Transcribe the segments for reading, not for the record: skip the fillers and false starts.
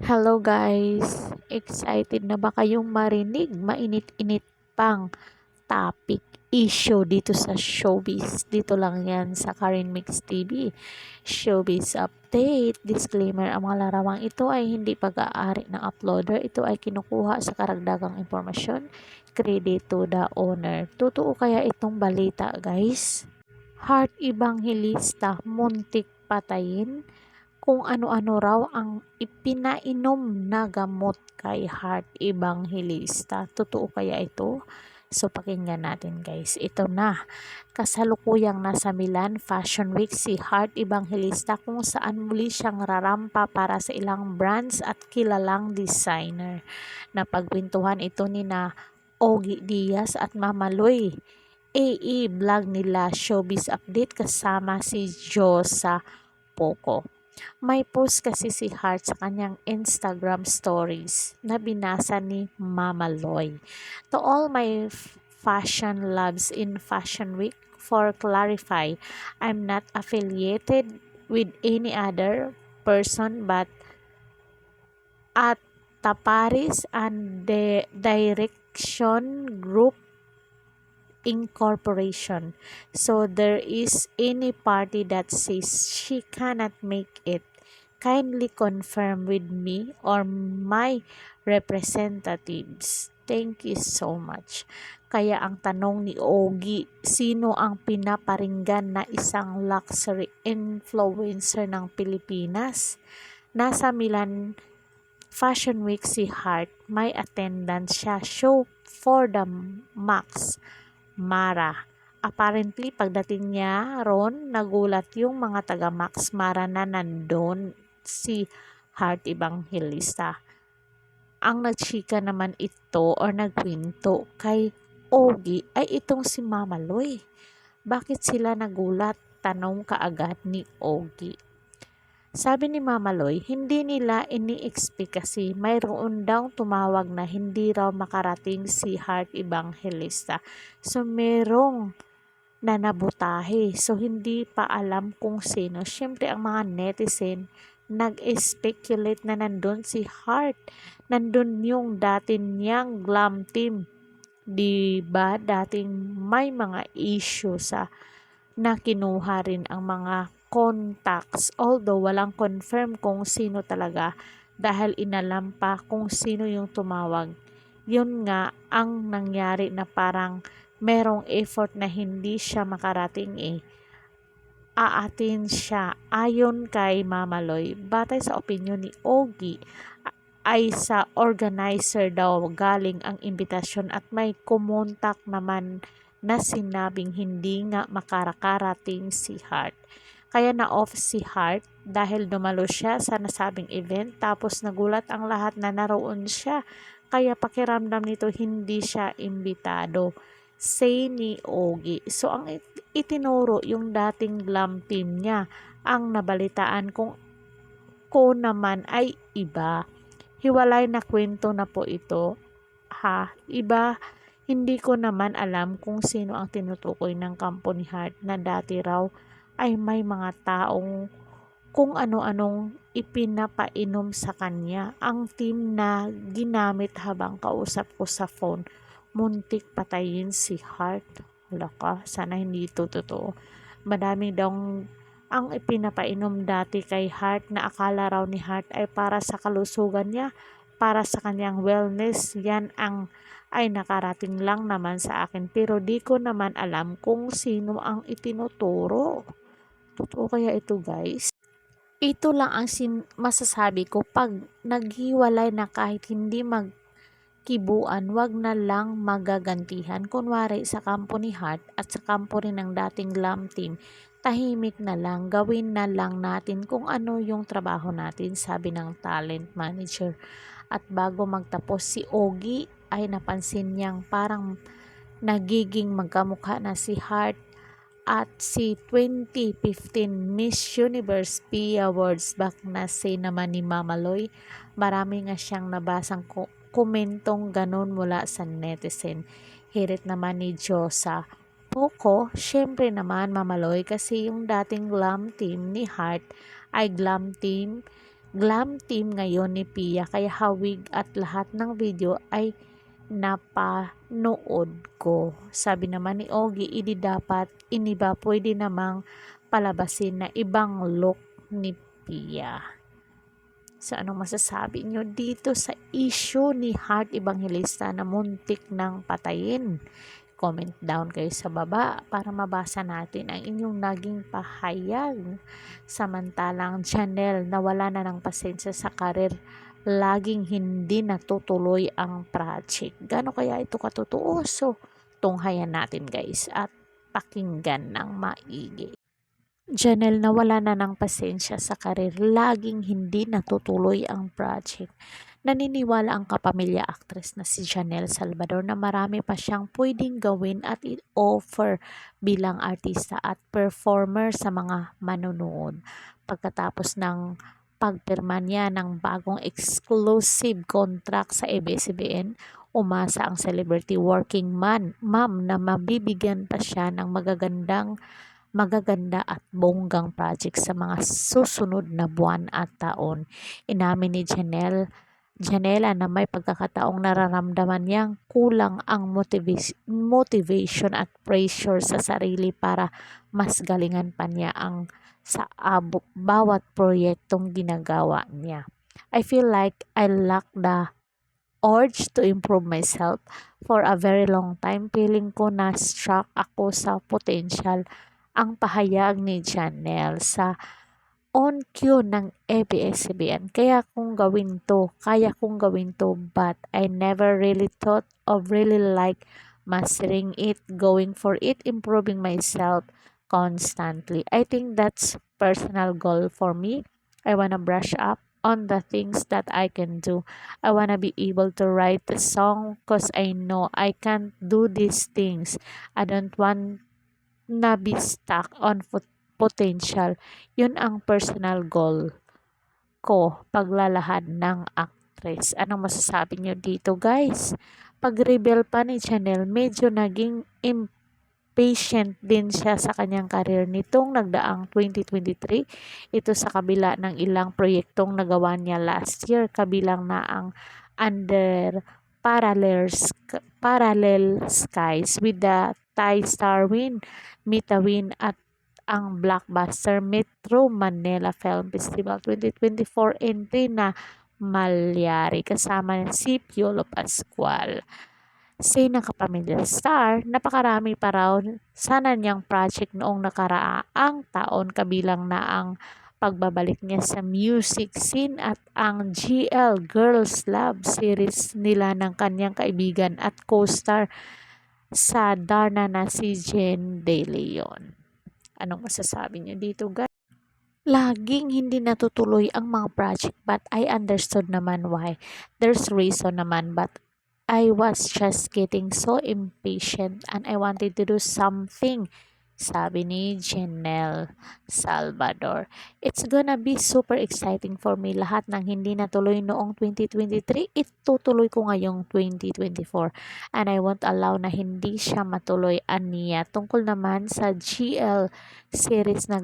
Hello guys! Excited na ba kayong marinig mainit-init pang topic issue dito sa showbiz? Dito lang yan sa Karen Mix TV. Showbiz update. Disclaimer, ang mga larawang ito ay hindi pag-aari ng uploader. Ito ay kinukuha sa karagdagang impormasyon. Credit to the owner. Totoo kaya itong balita guys? Heart Evangelista muntik patayin? Kung ano-ano raw ang ipinainom na gamot kay Heart Evangelista. Totoo kaya ito? So, pakinggan natin guys. Ito na. Kasalukuyang nasa Milan Fashion Week si Heart Evangelista kung saan muli siyang rarampa para sa ilang brands at kilalang designer. Napagkwentuhan ito ni na Ogie Diaz at Mama Loy. AE vlog nila Showbiz Update kasama si Josa Poco. May post kasi si Hart sa kanyang Instagram stories na binasa ni Mama Loy. To all my fashion loves in Fashion Week, for clarify, I'm not affiliated with any other person but at Taparis and the Direction Group Incorporation. So there is any party that says she cannot make it, kindly confirm with me or my representatives. Thank you so much. Kaya ang tanong ni Ogie, sino ang pinaparinggan na isang luxury influencer ng Pilipinas? Nasa Milan Fashion Week si Hart, may attendance siya show for the Max Mara. Apparently, pagdating niya ron, nagulat yung mga taga Max Mara na nandun si Heart Evangelista. Ang nagchika naman ito or nagkwento kay Ogie ay itong si Mama Loy. Bakit sila nagulat? Tanong kaagad ni Ogie. Sabi ni Mama Loy, hindi nila ini-expect kasi mayroon daw tumawag na hindi raw makarating si Heart Evangelista. So, merong nanabutahe. So, hindi pa alam kung sino. Siyempre, ang mga netizen nag-speculate na nandun si Heart. Nandun yung dati niyang glam team. Diba? Dating may mga issue sa na kinuha rin ang mga contacts, although walang confirm kung sino talaga dahil inalam pa kung sino yung tumawag. Yun nga ang nangyari na parang merong effort na hindi siya makarating aatin siya. Ayon kay Mama Loy, batay sa opinyon ni Ogie, ay sa organizer daw galing ang imbitasyon at may kumontak naman na sinabing hindi nga makarakarating si Hart. Kaya na-off si Hart dahil dumalo siya sa nasabing event tapos nagulat ang lahat na naroon siya. Kaya pakiramdam nito hindi siya imbitado. Say ni Ogie. So ang itinuro yung dating glam team niya. Ang nabalitaan ko naman ay iba. Hiwalay na kwento na po ito. Ha? Iba. Hindi ko naman alam kung sino ang tinutukoy ng kampo ni Hart na dati raw ay may mga taong kung ano-anong ipinapainom sa kanya. Ang team na ginamit habang kausap ko sa phone, muntik patayin si Hart. Wala ka, sana hindi ito totoo. Madami daw ang ipinapainom dati kay Hart na akala raw ni Hart ay para sa kalusugan niya, para sa kanyang wellness. Yan ang ay nakarating lang naman sa akin pero di ko naman alam kung sino ang itinuturo. Totoo kaya ito guys? Ito lang ang masasabi ko, pag naghiwalay na kahit hindi magkibuan, wag na lang magagantihan. Kunwari sa kampo ni Hart at sa kampo rin ng dating glam team, tahimik na lang, gawin na lang natin kung ano yung trabaho natin, sabi ng talent manager. At bago magtapos si Ogie ay napansin niyang parang nagiging magkamukha na si Hart at si 2015 Miss Universe Pia Wurzbach na say naman ni Mama Loy. Marami nga siyang nabasang komentong ganun mula sa netizen. Hirit naman ni Josa Poco, syempre naman Mama Loy kasi yung dating glam team ni Hart ay glam team glam team ngayon ni Pia kaya hawig at lahat ng video ay napanood ko. Sabi naman ni Ogie, iniba pwede namang palabasin na ibang look ni Pia. So anong masasabi nyo dito sa issue ni Heart Evangelista na muntik ng patayin? Comment down kayo sa baba para mabasa natin ang inyong naging pahayag. Samantalang Janelle na wala na ng pasensya sa karir, laging hindi natutuloy ang project. Gano kaya ito katotoo? So, tunghayan natin guys at pakinggan ng maigi. Janelle na wala na ng pasensya sa karir, laging hindi natutuloy ang project. Naniniwala ang kapamilya actress na si Janelle Salvador na marami pa siyang pwedeng gawin at i-offer bilang artista at performer sa mga manonood. Pagkatapos ng pagpirma niya ng bagong exclusive contract sa ABS-CBN, umasa ang celebrity working mom na mabibigyan pa siya ng magaganda at bonggang project sa mga susunod na buwan at taon. Inamin ni Janela na may pagkakataong nararamdaman niyang kulang ang motivation at pressure sa sarili para mas galingan pa niya ang bawat proyektong ginagawa niya. I feel like I lack the urge to improve myself for a very long time. Feeling ko na struck ako sa potential, ang pahayag ni Janelle sa on cue ng ABS-CBN. Kaya kung gawin to, but I never really thought of really like mastering it, going for it, improving myself constantly. I think that's personal goal for me. I wanna brush up on the things that I can do. I wanna be able to write a song because I know I can't do these things. I don't want na be stuck on potential. Yun ang personal goal ko paglalahad ng actress. Anong masasabi nyo dito guys? Pag-reveal pa ni Janelle, medyo naging impatient din siya sa kanyang career nitong nagdaang 2023. Ito sa kabila ng ilang proyektong nagawa niya last year, kabilang na ang Under Parallel Skies with the Thai star Mita Win at ang blockbuster Metro Manila Film Festival 2024 entry na Malyari kasama si Piolo Pascual. Say ng kapamilya star, napakarami pa raw sana niyang project noong nakaraang taon, kabilang na ang pagbabalik niya sa music scene at ang GL Girls Love series nila ng kanyang kaibigan at co-star sa Darna na si Jen De Leon. Anong masasabi niyo dito guys? Laging hindi natutuloy ang mga project, but I understood naman why. There's reason naman, but I was just getting so impatient and I wanted to do something, sabi ni Janelle Salvador. It's gonna be super exciting for me. Lahat ng hindi natuloy noong 2023, itutuloy ko ngayong 2024. And I won't allow na hindi siya matuloy, aniya. Tungkol naman sa GL series na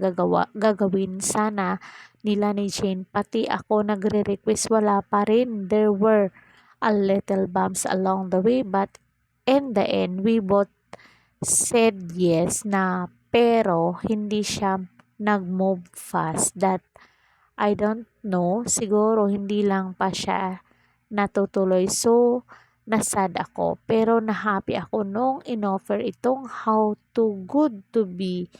gagawin sana nila ni Jane, pati ako nagre-request, wala pa rin. There were a little bumps along the way, but in the end, we both said yes na, pero hindi siya nag-move fast. That I don't know, siguro hindi lang pa siya natutuloy. So, nasad ako, pero na-happy ako nung inoffer itong How Too Good to Be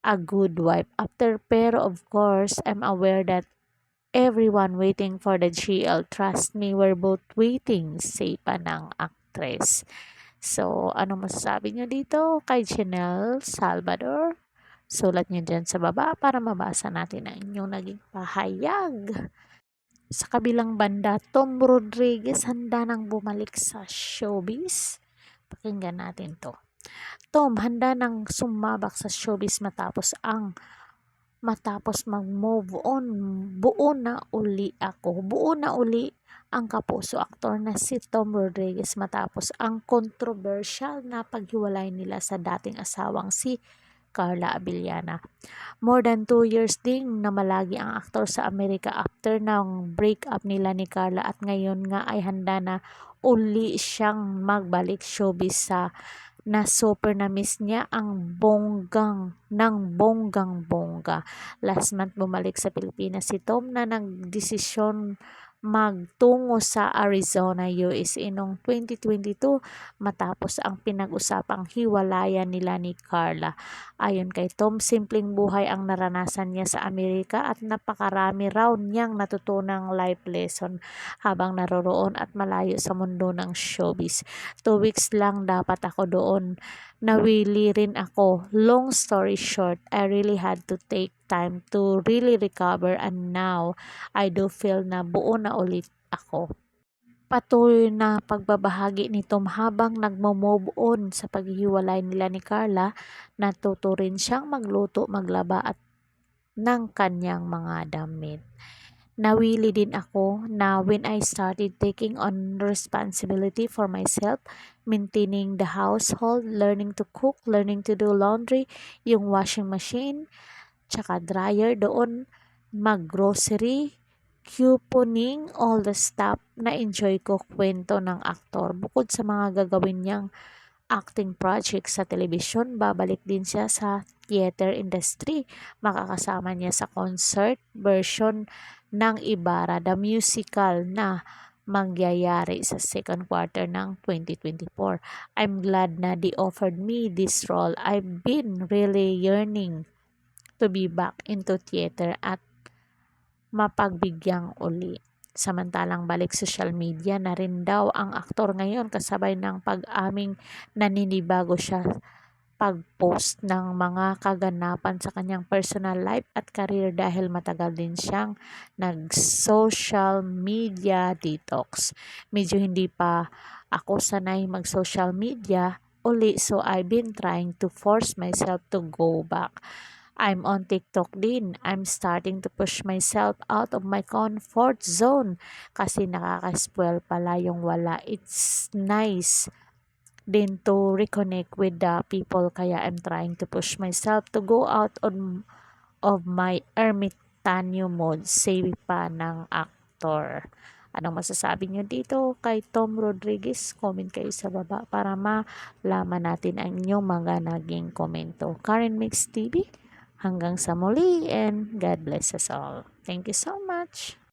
a Good Wife after. Pero of course, I'm aware that everyone waiting for the GL. Trust me, we're both waiting, say pa ng actress. So, ano masasabi nyo dito kay Janelle Salvador? Sulat nyo dyan sa baba para mabasa natin ang inyong naging pahayag. Sa kabilang banda, Tom Rodriguez handa nang bumalik sa showbiz. Pakinggan natin to. Tom handa nang sumabak sa showbiz matapos mag-move on. Buo na uli ang kapuso aktor na si Tom Rodriguez matapos ang controversial na paghiwalay nila sa dating asawang si Carla Abellana. More than 2 years ding namalagi ang aktor sa Amerika after ng breakup nila ni Carla at ngayon nga ay handa na uli siyang magbalik showbiz na super na-miss niya ang bonggang-bongga. Last month bumalik sa Pilipinas si Tom na nagdesisyon magtungo sa Arizona, USA noong 2022 matapos ang pinag-usapang hiwalayan nila ni Carla. Ayon kay Tom, simpleng buhay ang naranasan niya sa Amerika at napakarami raw niyang natutunang life lesson habang naroroon at malayo sa mundo ng showbiz. 2 weeks lang dapat ako doon. Nawili rin ako. Long story short, I really had to take time to really recover and now I do feel na buo na ulit ako. Patuloy na pagbabahagi ni Tom habang nagmo-move on sa paghihiwalay nila ni Carla, natuto rin siyang magluto, maglaba at ng kanyang mga damit. Nawili din ako na when I started taking on responsibility for myself, maintaining the household, learning to cook, learning to do laundry, yung washing machine, tsaka dryer doon, mag-grocery, couponing, all the stuff na enjoy ko kwento ng aktor. Bukod sa mga gagawin niyang acting project sa telebisyon, babalik din siya sa theater industry. Makakasama niya sa concert version ng Ibarra, the musical na mangyayari sa second quarter ng 2024. I'm glad na they offered me this role. I've been really yearning to be back into theater at mapagbigyan uli. Samantalang balik social media na rin daw ang aktor ngayon kasabay ng pag-aming naninibago siya pag-post ng mga kaganapan sa kanyang personal life at career dahil matagal din siyang nag-social media detox. Medyo hindi pa ako sanay mag-social media uli, so I've been trying to force myself to go back. I'm on TikTok din. I'm starting to push myself out of my comfort zone kasi nakaka-spoil pala yung wala. It's nice din to reconnect with the people kaya I'm trying to push myself to go out of my ermitanyo mode, sabi pa ng aktor. Anong masasabi nyo dito kay Tom Rodriguez? Comment kayo sa baba para malaman natin ang inyong mga naging komento. Karen Mix TV, hanggang sa muli and God bless us all. Thank you so much.